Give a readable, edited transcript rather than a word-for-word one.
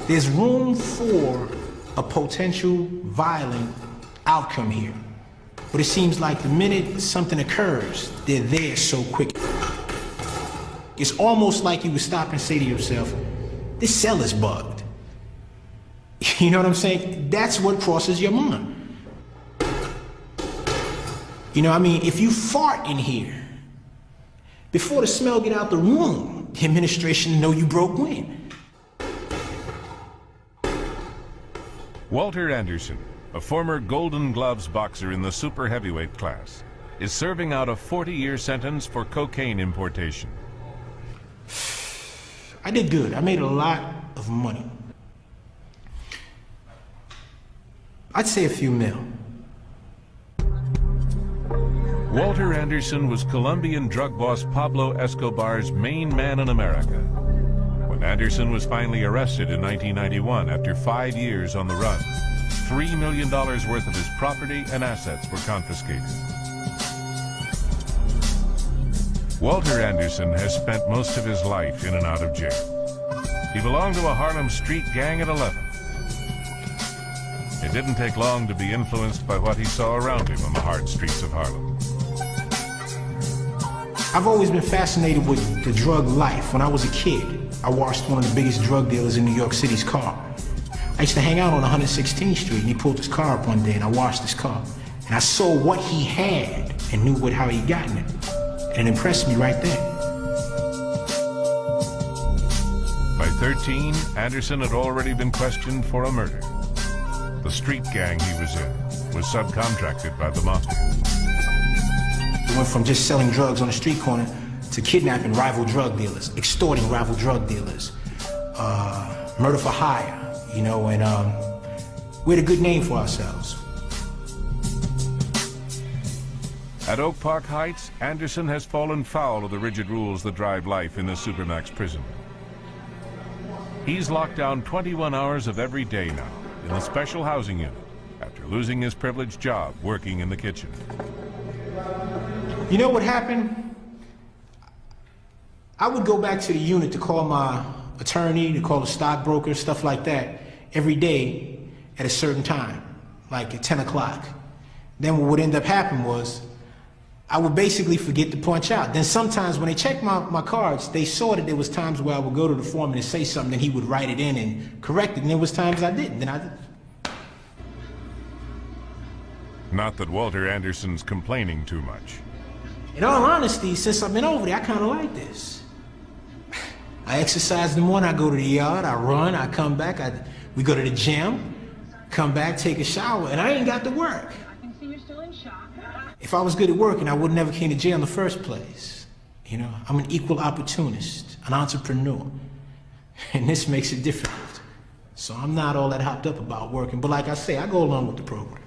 There's room for a potential violent outcome here. But it seems like the minute something occurs, they're there so quick. It's almost like you would stop and say to yourself, this cell is bugged. You know what I'm saying? That's what crosses your mind. You know, I mean, if you fart in here, before the smell get out the room, the administration know you broke wind. Walter Anderson, a former Golden Gloves boxer in the super heavyweight class, is serving out a 40-year sentence for cocaine importation. I did good. I made a lot of money. I'd say a few mil. Walter Anderson was Colombian drug boss Pablo Escobar's main man in America. When Anderson was finally arrested in 1991 after 5 years on the run, $3 million worth of his property and assets were confiscated. Walter Anderson has spent most of his life in and out of jail. He belonged to a Harlem street gang at 11. It didn't take long to be influenced by what he saw around him on the hard streets of Harlem. I've always been fascinated with the drug life. When I was a kid, I washed one of the biggest drug dealers in New York City's car. I used to hang out on 116th Street, and he pulled his car up one day, and I washed his car. And I saw what he had and knew how he gotten it. And it impressed me right there. By 13, Anderson had already been questioned for a murder. The street gang he was in was subcontracted by the mafia. He went from just selling drugs on the street corner to kidnapping rival drug dealers, extorting rival drug dealers, murder for hire, you know, and we had a good name for ourselves. At Oak Park Heights, Anderson has fallen foul of the rigid rules that drive life in the Supermax prison. He's locked down 21 hours of every day now in the special housing unit after losing his privileged job working in the kitchen. You know what happened? I would go back to the unit to call my attorney, to call the stockbroker, stuff like that, every day at a certain time, like at 10 o'clock. Then what would end up happening was, I would basically forget to punch out. Then sometimes when they checked my cards, they saw that there was times where I would go to the foreman and say something, and he would write it in and correct it, and there was times I didn't, then I didn't. Not that Walter Anderson's complaining too much. In all honesty, since I've been over there, I kind of like this. I exercise in the morning, I go to the yard, I run, I come back, we go to the gym, come back, take a shower, and I ain't got to work. I can see you're still in shock. If I was good at working, I would never came to jail in the first place. You know, I'm an equal opportunist, an entrepreneur, and this makes it difficult. So I'm not all that hopped up about working, but like I say, I go along with the program.